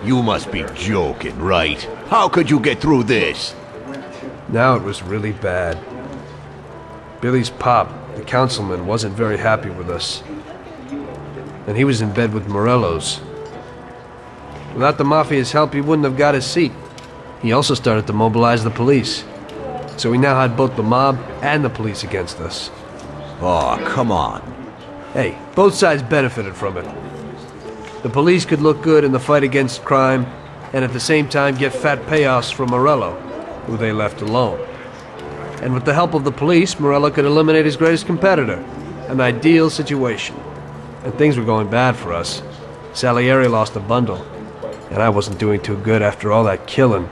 You must be joking, right? How could you get through this? Now it was really bad. Billy's pop, the councilman, wasn't very happy with us. And he was in bed with Morello's. Without the Mafia's help, he wouldn't have got his seat. He also started to mobilize the police. So we now had both the mob and the police against us. Oh, come on. Hey, both sides benefited from it. The police could look good in the fight against crime, and at the same time get fat payoffs from Morello, who they left alone. And with the help of the police, Morello could eliminate his greatest competitor. An ideal situation. And things were going bad for us. Salieri lost a bundle, and I wasn't doing too good after all that killing.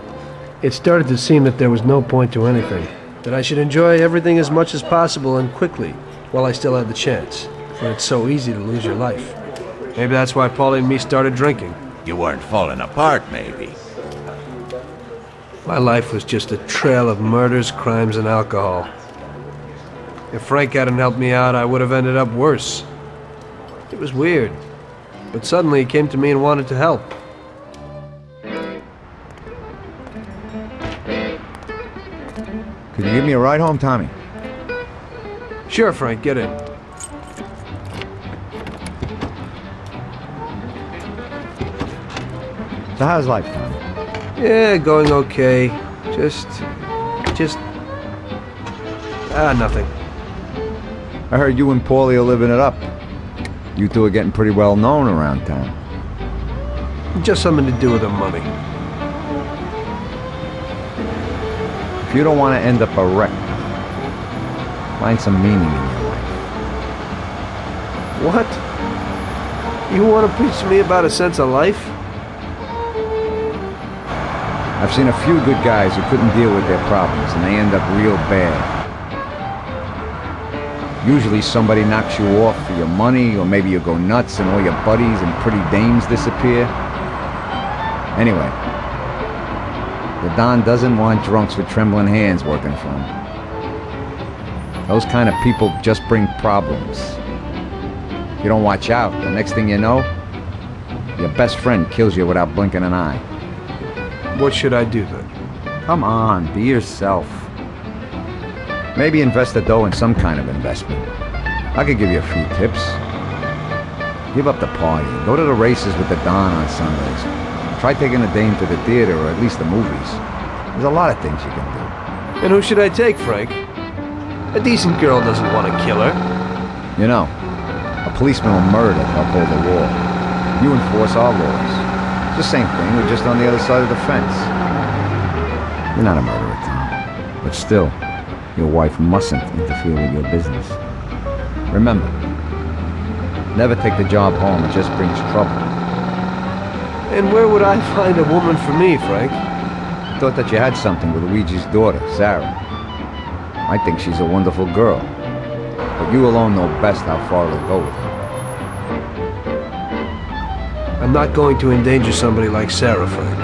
It started to seem that there was no point to anything, that I should enjoy everything as much as possible and quickly, while I still had the chance, for it's so easy to lose your life. Maybe that's why Paulie and me started drinking. You weren't falling apart, maybe. My life was just a trail of murders, crimes, and alcohol. If Frank hadn't helped me out, I would have ended up worse. It was weird, but suddenly he came to me and wanted to help. Could you give me a ride home, Tommy? Sure, Frank, get in. So how's life, Tommy? Yeah, going okay. Nothing. I heard you and Paulie are living it up. You two are getting pretty well known around town. Just something to do with the money. If you don't want to end up a wreck, find some meaning in your life. What? You want to preach to me about a sense of life? I've seen a few good guys who couldn't deal with their problems, and they end up real bad. Usually somebody knocks you off for your money, or maybe you go nuts and all your buddies and pretty dames disappear. Anyway, the Don doesn't want drunks with trembling hands working for him. Those kind of people just bring problems. If you don't watch out, the next thing you know, your best friend kills you without blinking an eye. What should I do then? Come on, be yourself. Maybe invest the dough in some kind of investment. I could give you a few tips. Give up the party. Go to the races with the Don on Sundays. Try taking a dame to the theater or at least the movies. There's a lot of things you can do. And who should I take, Frank? A decent girl doesn't want to kill her. You know, a policeman will murder to uphold the law. You enforce our laws. It's the same thing, we're just on the other side of the fence. You're not a murderer, Tom. But still, your wife mustn't interfere with your business. Remember, never take the job home, it just brings trouble. And where would I find a woman for me, Frank? I thought that you had something with Luigi's daughter, Sarah. I think she's a wonderful girl. But you alone know best how far it'll go with her. I'm not going to endanger somebody like Sarah, Frank.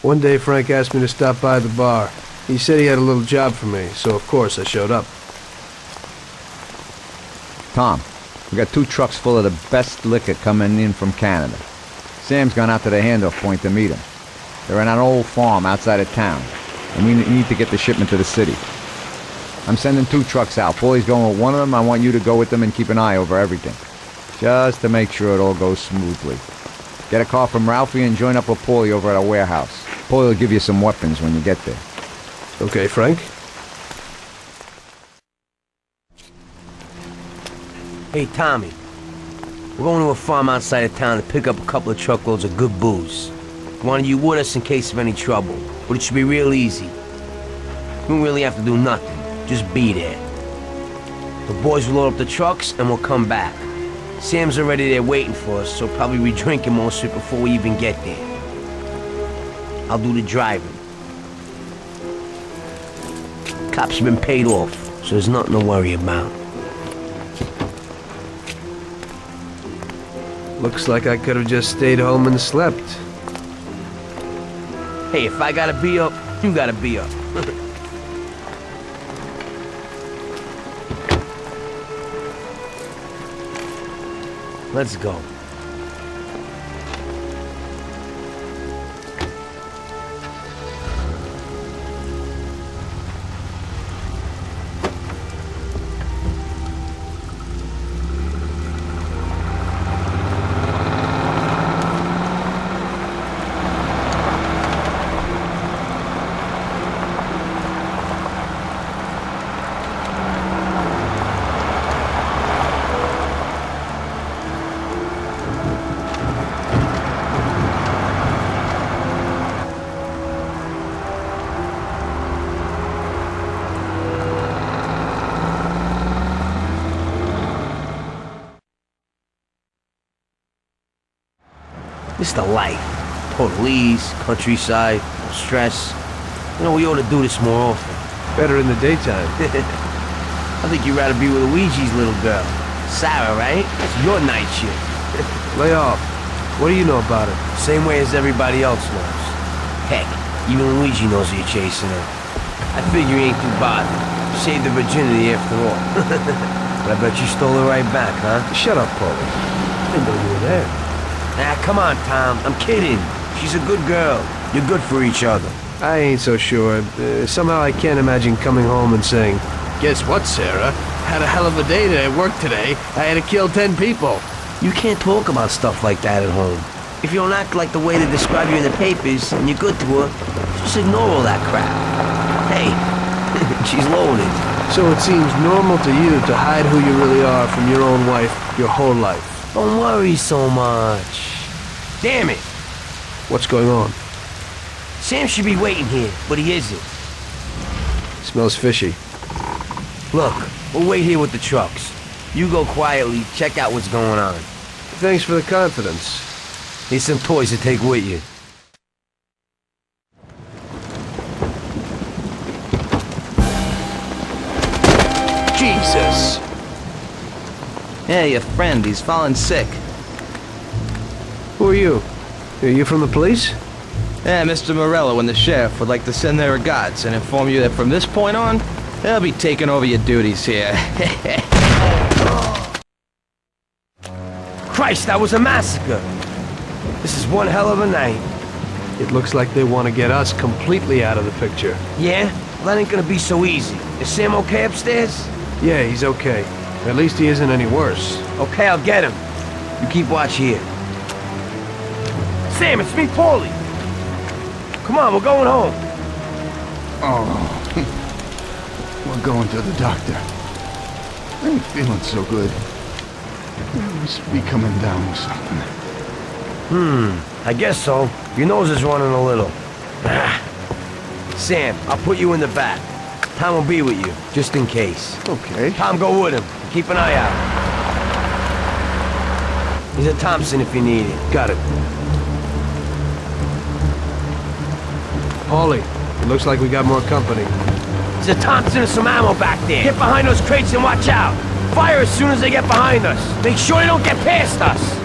One day, Frank asked me to stop by the bar. He said he had a little job for me, so of course I showed up. Tom, we got 2 trucks full of the best liquor coming in from Canada. Sam's gone out to the handoff point to meet him. They're in an old farm outside of town, and we need to get the shipment to the city. I'm sending 2 trucks out. Paulie's going with one of them. I want you to go with them and keep an eye over everything, just to make sure it all goes smoothly. Get a car from Ralphie and join up with Paulie over at our warehouse. Paulie will give you some weapons when you get there. Okay, Frank? Hey, Tommy. We're going to a farm outside of town to pick up a couple of truckloads of good booze. Wanted you with us in case of any trouble, but it should be real easy. You don't really have to do nothing. Just be there. The boys will load up the trucks and we'll come back. Sam's already there waiting for us, so probably be drinking most of it before we even get there. I'll do the driving. Cops have been paid off, so there's nothing to worry about. Looks like I could have just stayed home and slept. Hey, if I gotta be up, You gotta be up. Let's go. It's the life. Police, countryside, no stress. You know, we ought to do this more often. Better in the daytime. I think you'd rather be with Luigi's little girl. Sarah, right? That's your night shift. Lay off. What do you know about it? Same way as everybody else knows. Heck, even Luigi knows you're chasing her. I figure you ain't too bothered. Saved the virginity after all. But I bet you stole her right back, huh? Shut up, Paulie. I didn't know you were there. Ah, come on, Tom. I'm kidding. She's a good girl. You're good for each other. I ain't so sure. Somehow I can't imagine coming home and saying, "Guess what, Sarah? Had a hell of a day at work today. I had to kill 10 people." You can't talk about stuff like that at home. If you don't act like the way they describe you in the papers and you're good to her, just ignore all that crap. Hey, she's loaded. So it seems normal to you to hide who you really are from your own wife your whole life. Don't worry so much. Damn it! What's going on? Sam should be waiting here, but he isn't. Smells fishy. Look, we'll wait here with the trucks. You go quietly, check out what's going on. Thanks for the confidence. Here's some toys to take with you. Jesus! Yeah, your friend, he's fallen sick. Who are you? Are you from the police? Yeah, Mr. Morello and the sheriff would like to send their regards and inform you that from this point on, they'll be taking over your duties here. Christ, that was a massacre! This is one hell of a night. It looks like they want to get us completely out of the picture. Yeah? Well, that ain't gonna be so easy. Is Sam okay upstairs? Yeah, he's okay. At least he isn't any worse. Okay, I'll get him. You keep watch here. Sam, it's me, Paulie. Come on, we're going home. Oh, we're going to the doctor. I ain't feeling so good. I must be coming down with something. I guess so. Your nose is running a little. Sam, I'll put you in the back. Tom will be with you, just in case. Okay. Tom, go with him. Keep an eye out. He's a Thompson if you need it. Got it. Paulie, it looks like we got more company. There's a Thompson and some ammo back there. Get behind those crates and watch out. Fire as soon as they get behind us. Make sure they don't get past us.